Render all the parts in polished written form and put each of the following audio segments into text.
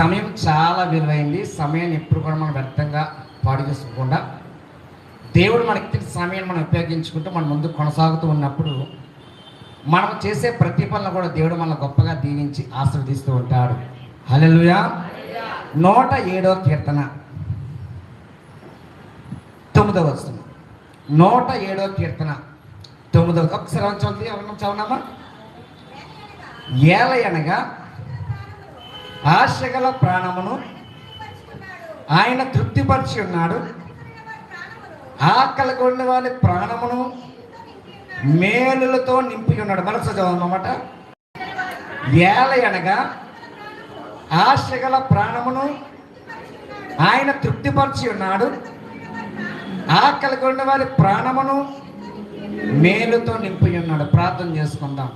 సమయం చాలా విలువైంది. సమయాన్ని ఎప్పుడు కూడా మనం వ్యర్థంగా పాడు చేసుకోకుండా దేవుడు మనకి ఇచ్చిన సమయాన్ని మనం ఉపయోగించుకుంటూ మన ముందు కొనసాగుతూ ఉన్నప్పుడు మనం చేసే ప్రతి పనులు కూడా దేవుడు మనల్ని గొప్పగా దీవించి ఆశీర్వదిస్తూ ఉంటాడు. హల్లెలూయా. 107వ కీర్తన 9వ వచనం. 107వ కీర్తన 9వ. ఒకసారి చదువునామా. ఏలయనగా ఆశగల ప్రాణమును ఆయన తృప్తిపరిచి ఉన్నాడు, ఆకలి కొన్న వారి ప్రాణమును మేలులతో నింపి ఉన్నాడు. మనసు చదవన్నమాట. ఏలయనగా ఆశగల ప్రాణమును ఆయన తృప్తిపరిచి ఉన్నాడు, ఆకలి కొన్న వారి ప్రాణమును మేలుతో నింపి ఉన్నాడు. ప్రార్థన చేసుకుందాం.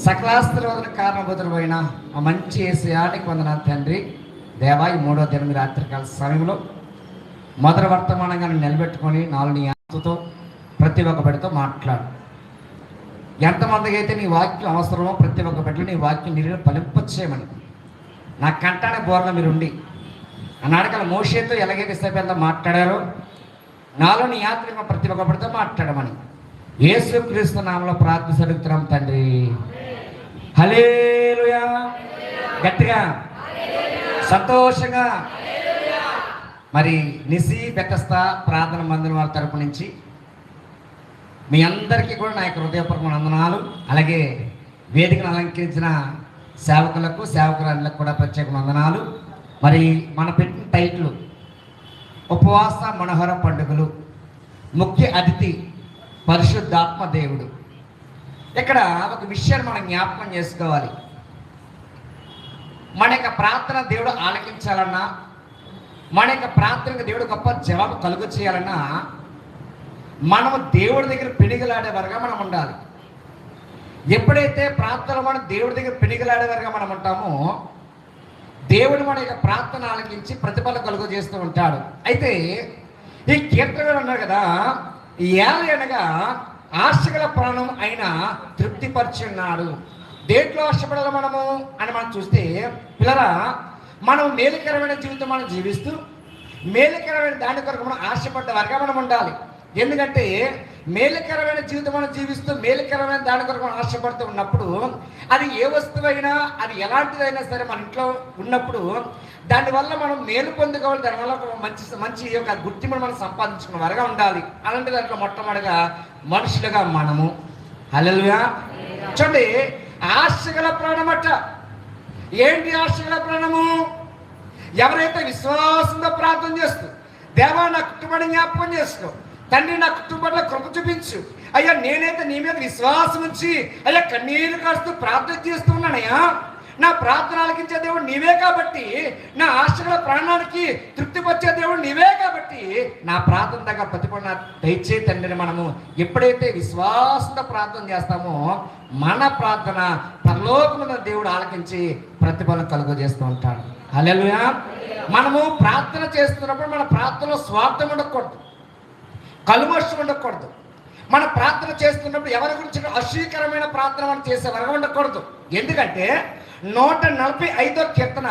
సకలాస్త్రవదన కారణభూతులైన ఆ మంచి యేసయ్యానికి వందనాలు తండ్రి. దేవా, ఈ 3వ దినం రాత్రికాల సమయంలో మొదటి వర్తమానంగా నిలబెట్టుకొని 4 ఆత్మతో ప్రతి ఒక్క బిడ్డతో మాట్లాడు. ఎంతమందికి అయితే నీ వాక్యం అవసరమో ప్రతి ఒక్క బిడ్డలు నీ వాక్యం నీరు ఫలింపచేయమని నా కంటానే బోర్లో మీరు ఉండి అన్నాడకల మోషేతో ఎలాగైతే ఇస్తేపెంత మాట్లాడారో నాలో నీ యాత్రిక ప్రతి ఒక్క బిడ్డతో మాట్లాడమని యేసుక్రీస్తు నామములో ప్రార్థన అడుగుతున్నాం తండ్రి. హల్లెలూయా. గట్టిగా సంతోషంగా. మరి నిసి బెతస్తా ప్రార్థన మందిరం వారి తరపు నుంచి మీ అందరికీ కూడా నా యొక్క హృదయపూర్వక వందనాలు. అలాగే వేదికను అలంకరించిన సేవకులకు సేవకురాళ్ళకు కూడా ప్రత్యేక వందనాలు. మరి మన పెట్టిన టైటిల్ ఉపవాస మనోహర పండుగలు, ముఖ్య అతిథి పరిశుద్ధాత్మ దేవుడు. ఇక్కడ ఒక విషయాన్ని మనం జ్ఞాపకం చేసుకోవాలి. మన యొక్క ప్రార్థన దేవుడు ఆలకించాలన్నా, మన యొక్క ప్రార్థనకు దేవుడు గొప్ప జవాబు కలుగు చేయాలన్నా మనము దేవుడి దగ్గర పెనుగులాడేవారుగా మనం ఉండాలి. ఎప్పుడైతే ప్రార్థన మనం దేవుడి దగ్గర పెనుగులాడేవారుగా మనం ఉంటామో దేవుడు మన యొక్క ప్రార్థన ఆలకించి ప్రతిఫలం కలుగు చేస్తూ ఉంటాడు. అయితే ఈ కీర్తనలు ఉన్నారు కదా, ఏలయనగా ఆశగల ప్రాణం అయినా తృప్తిపరిచి ఉన్నాడు. దేంట్లో ఆశపడాలి మనము అని మనం చూస్తే పిల్లరా, మనం మేలుకరమైన జీవితం మనం జీవిస్తూ మేలుకరమైన దాని కొరకు మనం ఆశపడ్డ వారిగా మనం ఉండాలి. ఎందుకంటే మేలుకరమైన జీవితం మనం జీవిస్తూ మేలుకరమైన దాని కొరకు మనం ఆశపడుతూ ఉన్నప్పుడు అది ఏ వస్తువైనా అది ఎలాంటిదైనా సరే మన ఇంట్లో ఉన్నప్పుడు దానివల్ల మనం మేలు పొందుకోవాలి. దానివల్ల మంచి మంచి యొక్క గుర్తింపును మనం సంపాదించుకున్న వారుగా ఉండాలి. అలాంటి దాంట్లో మొట్టమొదటిగా మనుషులుగా మనము. హల్లెలూయా. చూడండి, ఆశగల ప్రాణమట. ఏంటి ఆశగల ప్రాణము? ఎవరైతే విశ్వాసంతో ప్రార్థన చేస్తూ దేవా నా కుటుంబాన్ని జ్ఞాపకం చేసుకో, తండ్రి నా కుటుంబంలో కృప చూపించు, అయ్యా నేనైతే నీ మీద విశ్వాసం ఉంచి అయ్యా కన్నీరు కాస్తూ ప్రార్థన చేస్తూ ఉన్నానయ్యా, నా ప్రార్థన ఆలకించే దేవుడు నీవే కాబట్టి, నా ఆశగల ప్రాణానికి తృప్తిపరిచే దేవుడు నీవే కాబట్టి నా ప్రార్థన దగ్గర ప్రతిఫలన దయచే తండ్రిని మనము ఎప్పుడైతే విశ్వాసంతో ప్రార్థన చేస్తామో మన ప్రార్థన పరలోకమున దేవుడు ఆలకించి ప్రతిఫలం కలుగు చేస్తూ ఉంటాడు. హల్లెలూయా. మనము ప్రార్థన చేస్తున్నప్పుడు మన ప్రార్థనలో స్వార్థం ఉండకూడదు, కల్మషం ఉండకూడదు. మన ప్రార్థన చేస్తున్నప్పుడు ఎవరి గురించి అశీకరమైన ప్రార్థన మనం చేసే వరకు ఉండకూడదు. ఎందుకంటే 145వ కీర్తన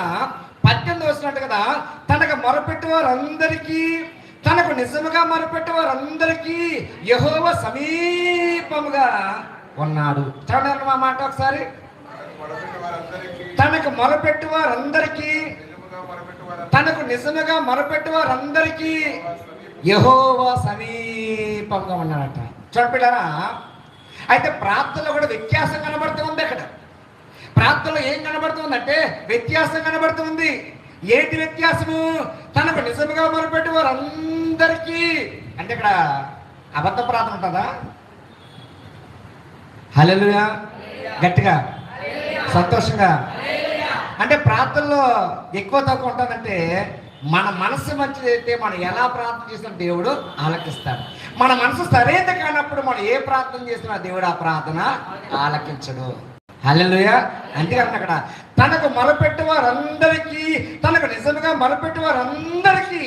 18 వస్తున్నట్టు కదా, తనకు మొరపెట్టు వారందరికీ, తనకు నిజముగా మొరపెట్టు వారందరికీ యెహోవా సమీపముగా ఉన్నాడు. చూడండి మా మాట ఒకసారి. తనకు మొరపెట్టు వారందరికీ, తనకు నిజముగా మొరపెట్టు వారందరికీ యెహోవా సమీపంగా ఉన్నాడట. చూడపిల్లారా, అయితే ప్రార్థనలో కూడా వ్యత్యాసం కనబడుతుంది. అక్కడ ప్రార్థనలో ఏం కనబడుతుందంటే వ్యత్యాసం కనబడుతుంది. ఏంటి వ్యత్యాసము? తనకు నిజముగా మొరపెట్టు వారందరికీ అంటే ఇక్కడ అబద్ధ ప్రార్థన ఉంటుందా? హల్లెలూయా. గట్టిగా సంతోషంగా. అంటే ప్రార్థనలో ఎక్కువ తక్కువ ఉంటుందంటే మన మనసు మంచిదైతే మనం ఎలా ప్రార్థన చేసినా దేవుడు ఆలకిస్తాడు. మన మనసు సరైనది కానప్పుడు మనం ఏ ప్రార్థన చేసినా దేవుడు ఆ ప్రార్థన ఆలకించడు. హల్లెలూయా. అందుకని అక్కడ తనకు మొరపెట్టు వారందరికీ, తనకు నిజంగా మొరపెట్టు వారందరికీ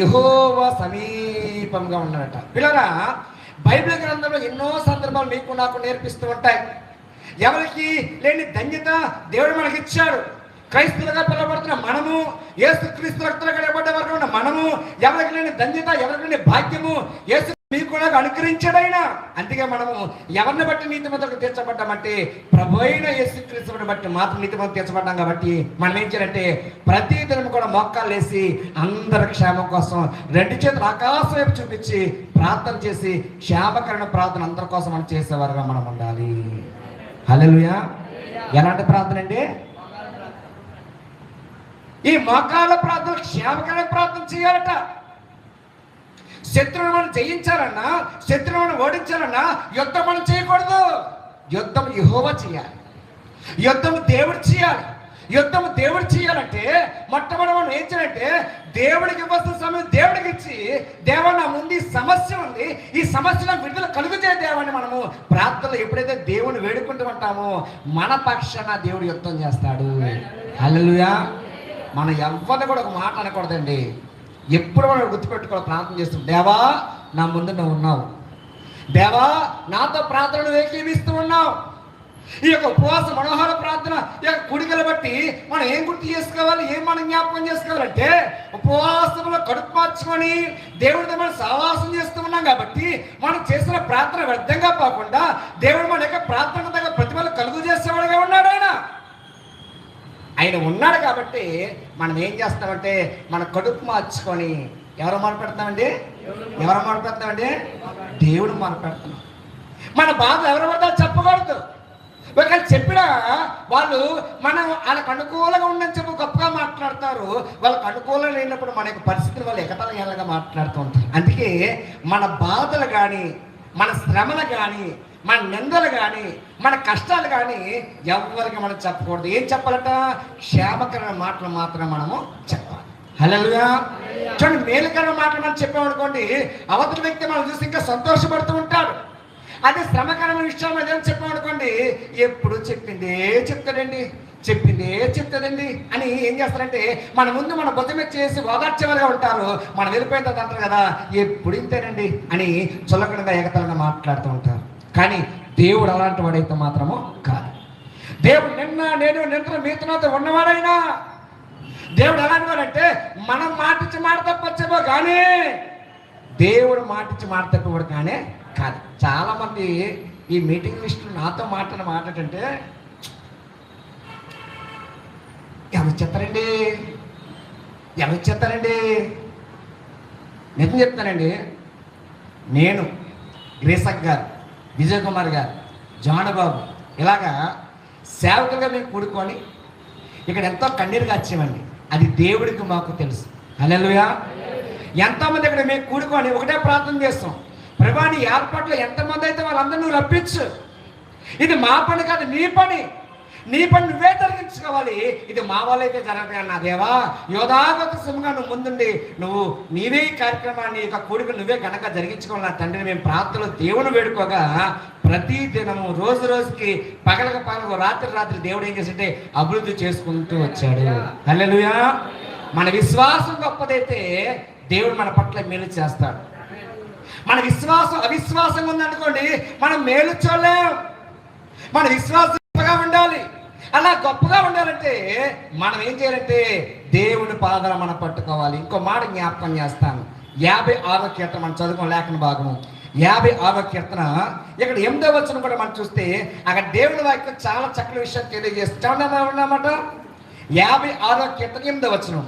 యెహోవా సమీపంగా ఉన్నాడట. పిల్లరా, బైబిల్ గ్రంథంలో ఎన్నో సందర్భాలు మీకు నాకు నేర్పిస్తూ ఉంటాయి. ఎవరికి లేని ధన్యత దేవుడు మనకి ఇచ్చాడు. క్రైస్తవులుగా పిలువబడుతున్న యేసుక్రీస్తు రక్తంలో కడగబడ్డ వరకు ఉన్న మనము, ఎవరికి లేని ధన్యత, ఎవరికి లేని భాగ్యము యేసు మీకు కూడా అనుగ్రహించాడు ఆయన. అందుకే మనము ఎవరిని బట్టి నీతిమంతులకు తీర్చబడ్డామంటే ప్రభు అయిన యేసుక్రీస్తుని బట్టి మాత్రం నీతిమంతులు తీర్చబడ్డాం. కాబట్టి మనం ఏం చేయాలంటే ప్రతి దినం కూడా మోకాళ్ళు వేసి అందరి క్షేమం కోసం రెండు చేతులు ఆకాశం వైపు చూపించి ప్రార్థన చేసి క్షేమకరణ ప్రార్థన అందరి కోసం మనం చేసేవారుగా మనం ఉండాలి. హల్లెలూయా. ఎలాంటి ప్రార్థన అండి? ఈ మోకాళ్ళ ప్రార్థన క్షేమకరణ ప్రార్థన చేయాలట. శత్రువును మనం జయించాలన్నా, శత్రువును ఓడించాలన్నా యుద్ధం మనం చేయకూడదు. యుద్ధం యెహోవా చేయాలి, యుద్ధం దేవుడు చేయాలి. యుద్ధం దేవుడు చేయాలంటే మొట్టమొదటి మనం ఏం చేయాలంటే దేవుడికి ఇవ్వాల్సిన సమయం దేవుడికి ఇచ్చి, దేవా నా ముందు ఈ సమస్య ఉంది, ఈ సమస్యలో విడుదల కలుగుతే దేవాన్ని మనము ప్రార్థనలో ఎప్పుడైతే దేవుని వేడుకుంటూ ఉంటామో మన పక్షాన దేవుడు యుద్ధం చేస్తాడు. హల్లెలూయా. మనం ఎవరిని కూడా ఒక మాట అనకూడదండి. ఎప్పుడు మనం గుర్తుపెట్టుకోవాలి, ప్రార్థన చేస్తాం, దేవా నా ముందు నువ్వు ఉన్నావు, దేవా నాతో ప్రార్థనలు ఏకీవిస్తూ ఉన్నావు. ఈ యొక్క ఉపవాస మనోహర ప్రార్థన ఈ యొక్క కుడికలు బట్టి మనం ఏం గుర్తు చేసుకోవాలి, ఏం మనం జ్ఞాపకం చేసుకోవాలంటే ఉపవాసంలో కడుపు మార్చుకొని దేవుడితో మనం సహవాసం చేస్తూ ఉన్నాం. కాబట్టి మనం చేసిన ప్రార్థన వ్యర్థంగా పోకుండా దేవుడు మన యొక్క ప్రార్థన దగ్గర ప్రతిఫలం కలుగు చేసేవాడుగా ఉన్నాడు. ఆయన ఉన్నాడు. కాబట్టి మనం ఏం చేస్తామంటే మన కడుపు మార్చుకొని ఎవరు మొదలుపెడతామండి? ఎవరు మొదలుపెడతామండి? దేవుడు మొదలుపెడతాం. మన బాధ ఎవరు పడతా చెప్పకూడదు. ఒకవేళ చెప్పినా వాళ్ళు మనం వాళ్ళకి అనుకూలంగా ఉండని చెప్పి గొప్పగా మాట్లాడతారు. వాళ్ళకి అనుకూలంగా లేనప్పుడు మన యొక్క పరిస్థితులు వాళ్ళు ఎగతలగా మాట్లాడుతూ ఉంటారు. అందుకే మన బాధలు కానీ, మన శ్రమలు కానీ, మన నిందలు కానీ, మన కష్టాలు కానీ ఎవరికి మనం చెప్పకూడదు. ఏం చెప్పాలట? క్షేమకరమైన మాటలు మాత్రం మనము చెప్పాలి. హల్లెలూయా. చూడండి, మేలుకరమైన మాటలు మనం చెప్పామనుకోండి, అవతల వ్యక్తి మనం చూసి ఇంకా సంతోషపడుతూ ఉంటాడు. అదే శ్రమకరమైన విషయం ఏదైనా చెప్పామనుకోండి, ఎప్పుడు చెప్పిందే చెప్తాడండి, చెప్పిందే చెప్తాడండి అని ఏం చేస్తారంటే మన ముందు మన భుజం మీద చేసి ఓదార్చేవారుగా ఉంటారు. మనం వెళ్ళిపోయిన తర్వాత అంటారు కదా, ఎప్పుడు ఇంతేనండి అని చులకనగా ఎగతలంగా మాట్లాడుతూ ఉంటారు. కానీ దేవుడు అలాంటి వాడైతే మాత్రము కాదు. దేవుడు నిన్న నేను నిన్న మీతో ఉన్నవాడైనా దేవుడు ఎలాంటి వాడంటే మనం మాటించి మాట తప్పచ్చేమో కానీ దేవుడు మాటించి మాట తప్పవాడు కానీ కాదు. చాలా మంది ఈ మీటింగ్ లిస్టులు నాతో మాట్లాడంటే ఎవరు చెప్తారండి, ఎవరు చెప్తారండి? నిజం చెప్తానండి. నేను, గ్రేసక్ గారు, విజయ్ కుమార్ గారు, జానబాబు ఇలాగా సేవకులుగా మేము కూడుకొని ఇక్కడ ఎంతో కన్నీరు కాచేమండి. అది దేవుడికి మాకు తెలుసు. హల్లెలూయా. ఎంతోమంది ఇక్కడ మేము కూడుకొని ఒకటే ప్రార్థన చేస్తాం, ప్రభువా నీ ఏర్పాట్లో ఎంతమంది అయితే వాళ్ళందరూ నువ్వు రప్పించు. ఇది మా పని కాదు, నీ పని, నీ పని నువ్వే జరిగించుకోవాలి. ఇది మా వాళ్ళైతే జరగదు నా దేవా. యోధాగత సింహంగా నువ్వు ముందుండి నువ్వు నీవే ఈ కార్యక్రమాన్ని యొక్క కూడిక నువ్వే గనక జరిగించుకోవాలి నా తండ్రిని మేము ప్రార్థనలో దేవుని వేడుకోగా ప్రతి దినము రోజు రోజుకి పగలక పగలకు రాత్రి రాత్రి దేవుడు ఏం చేసింటే అభివృద్ధి చేసుకుంటూ వచ్చాడు. హల్లెలూయా. మన విశ్వాసం గొప్పదైతే దేవుడు మన పట్ల మేలు చేస్తాడు. మన విశ్వాసం అవిశ్వాసంగా ఉందనుకోండి మనం మేలు చూడలేం. మన విశ్వాసం గొప్పగా ఉండాలి. అలా గొప్పగా ఉండాలంటే మనం ఏం చేయాలంటే దేవుని పాదాలు మనం పట్టుకోవాలి. ఇంకో మాట జ్ఞాపకం చేస్తాను. 56వ కీర్తన మనం చదువుకోం లేఖన భాగము 56వ కీర్తన ఇక్కడ 8వ వచనం కూడా మనం చూస్తే అక్కడ దేవుని వాక్యం చాలా చక్కటి విషయం తెలియజేస్తామన్నమాట. 56వ కీర్తన 8వ వచనం,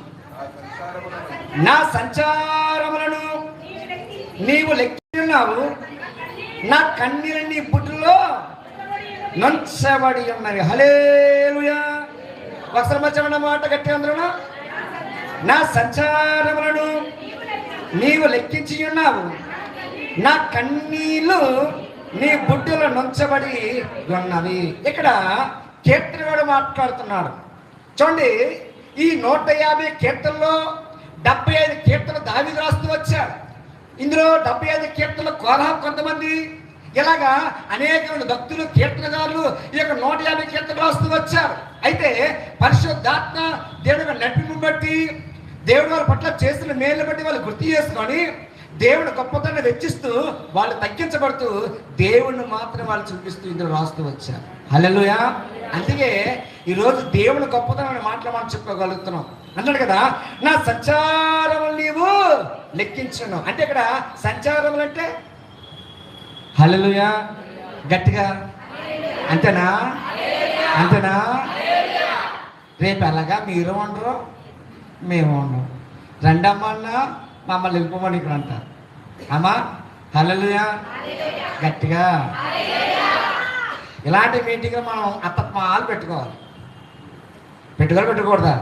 నా సంచారములను నీవు లెక్కిస్తున్నావు, నా కన్నీరు నీ బుట్టులో నొంచబడి ఉన్నవి. హల్లెలూయా. ఒకసారి మధ్య మాట గట్టి అందరూ, నా సంచారములను నీవు లెక్కించి ఉన్నావు, నా కన్నీళ్ళు నీ బుట్టులో నొంచబడి ఉన్నవి. ఇక్కడ కీర్తనవాడు మాట్లాడుతున్నాడు. చూడండి, ఈ 150 కీర్తనలో 75 కీర్తనలు దావీదు రాస్తూ వచ్చాడు. ఇందులో 75 కీర్తనలు కోరహ కొంతమంది, ఇలాగా అనేక భక్తులు కీర్తనగారులు ఈ యొక్క 150 కీర్తనలు రాస్తూ వచ్చారు. అయితే పరిశుద్ధాత్మ దేవుడి నడిపింపును బట్టి దేవుడు వాళ్ళ పట్ల చేసిన మేలు బట్టి వాళ్ళు గుర్తు చేసుకొని దేవుడు గొప్పతనాన్ని వెచ్చిస్తూ వాళ్ళు తగ్గించబడుతూ దేవుడిని మాత్రం వాళ్ళు చూపిస్తూ ఇందులో రాస్తూ వచ్చారు. హల్లెలూయా. అందుకే ఈరోజు దేవుని గొప్పతనం మాటలు మనం చెప్పుకోగలుగుతున్నాం. అన్నాడు కదా, నా సంచారములు నీవు లెక్కించను. అంటే ఇక్కడ సంచారములు అంటే హల్లెలూయా, గట్టిగా అంతేనా? అంతేనా? రేపు ఎలాగా మీరు ఉండరు, మేము ఉండరు, రెండమ్మన్నా మమ్మల్ని వెళ్ళిపోమని ఇక్కడ అంటారు. అమ్మా హల్లెలూయా, గట్టిగా. ఇలాంటి మీటింగ్లు మనం అత్తమాలు పెట్టుకోవాలి. పెట్టకూడదా?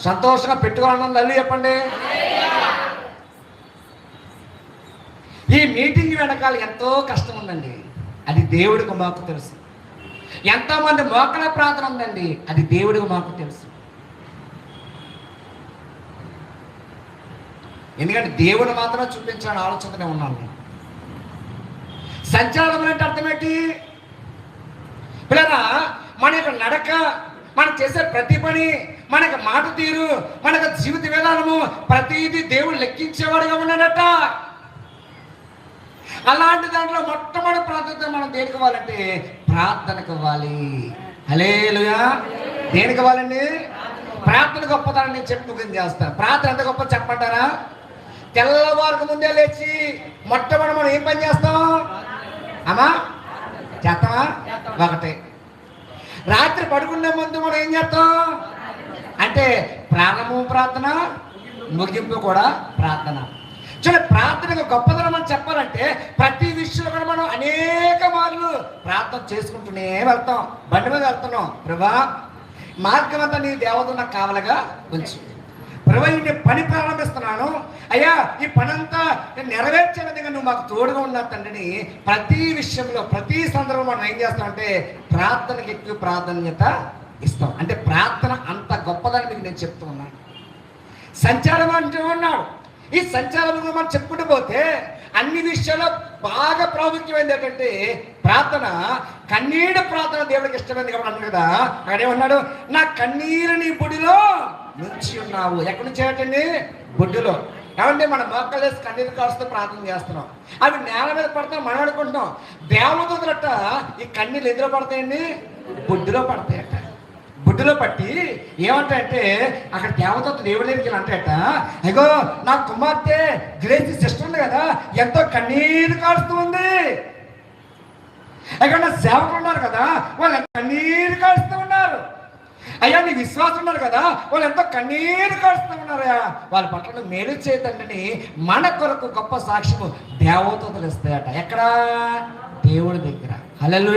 సంతోషంగా పెట్టుకోవాలన్న తల్లి చెప్పండి. ఈ మీటింగ్ వెనకాల ఎంతో కష్టం ఉందండి, అది దేవుడికి మాకు తెలుసు. ఎంతోమంది మోకల ప్రార్థన ఉందండి, అది దేవుడికి మాకు తెలుసు. ఎందుకంటే దేవుడు మాత్రమే చూపించాలని ఆలోచననే ఉన్నాను. సంచారం అంటే అర్థం ఏంటి పిల్లరా? మన యొక్క నడక, మనం చేసే ప్రతి పని, మనకు మాట తీరు, మనకు జీవిత విధానము, ప్రతిదీ దేవుడు లెక్కించేవాడుగా ఉన్నాడట. అలాంటి దాంట్లో మొట్టమొదటి ప్రాధాన్యత మనం దేనికి ఇవ్వాలంటే ప్రార్థనకు ఇవ్వాలి. హల్లెలూయా. దేనికి ఇవ్వాలండి? ప్రార్థన గొప్పతనం నేను చెప్పి ముగింపు చేస్తాను. ప్రార్థన ఎంత గొప్ప చెప్పంటారా? తెల్లవారుకు ముందే లేచి మొట్టమొదటి మనం ఏం పని చేస్తాం అమ్మా? చేస్తామా? ఒకటే. రాత్రి పడుకునే ముందు మనం ఏం చేస్తాం అంటే ప్రాణము ప్రార్థన, ముగింపు కూడా ప్రార్థన. చూడండి, ప్రార్థనకు గొప్పదనం అని చెప్పాలంటే ప్రతి విషయంలో కూడా మనం అనేక మార్లు ప్రార్థన చేసుకుంటూనే వెళ్తాం. బండి మీద వెళ్తున్నాం, ప్రభా మార్గం అంతా నీ దేవత నాకు కావాలగా ఉంచు. ప్రభా ఈ పని ప్రారంభిస్తున్నాను అయ్యా, ఈ పని అంతా నెరవేర్చే విధంగా నువ్వు మాకు తోడుగా ఉన్నా తండ్రిని ప్రతి విషయంలో ప్రతి సందర్భంలో మనం ఏం చేస్తామంటే ప్రార్థనకి ఎక్కువ ప్రాధాన్యత ఇస్తాం. అంటే ప్రార్థన అంత గొప్పదని మీకు నేను చెప్తూ ఉన్నాను. సంచారం అంటూ ఉన్నాడు. ఈ సంచారంలో మనం చెప్పుకుంటూ పోతే అన్ని విషయాల్లో బాగా ప్రాముఖ్యమైనది ఏంటంటే ప్రార్థన. కన్నీరు ప్రార్థన దేవుడికి ఇష్టమైంది కాబట్టి అన్నాడు కదా, అక్కడేమన్నాడు, నా కన్నీరు నీ బుడిలో నుంచి ఉన్నావు. ఎక్కడి నుంచి ఏంటండి? బుడ్డిలో. ఏమంటే మన మొక్కలు వేసి కన్నీరు కాస్తూ ప్రార్థన చేస్తున్నాం, అవి నేల మీద పడతాం, మనం అనుకుంటున్నాం. దేవదూతలట ఈ కన్నీళ్ళు ఎందులో పడతాయండి? బుడ్డిలో పడతాయట. బుడ్డిలో పట్టి ఏమంటాయంటే అక్కడ దేవదూత దేవుడి దగ్గరికి అంటాయట, అయ్యో నా కుమార్తె గ్రేసి సిస్టర్ ఉంది కదా, ఎంతో కన్నీరు కాడుతూ ఉంది. అక్కడ నా సేవకులు ఉన్నారు కదా, వాళ్ళు కన్నీరు కాడుతూ ఉన్నారు. అయ్యా నీ విశ్వాసం ఉన్నారు కదా, వాళ్ళు ఎంతో కన్నీరు కాడుతూ ఉన్నారయ్యా, వాళ్ళ పట్ల మేలు చేయతండి మన కొరకు గొప్ప సాక్ష్యము దేవదూతలు ఇస్తాయట. ఎక్కడ? దేవుడి దగ్గర. హల్లెలూయా.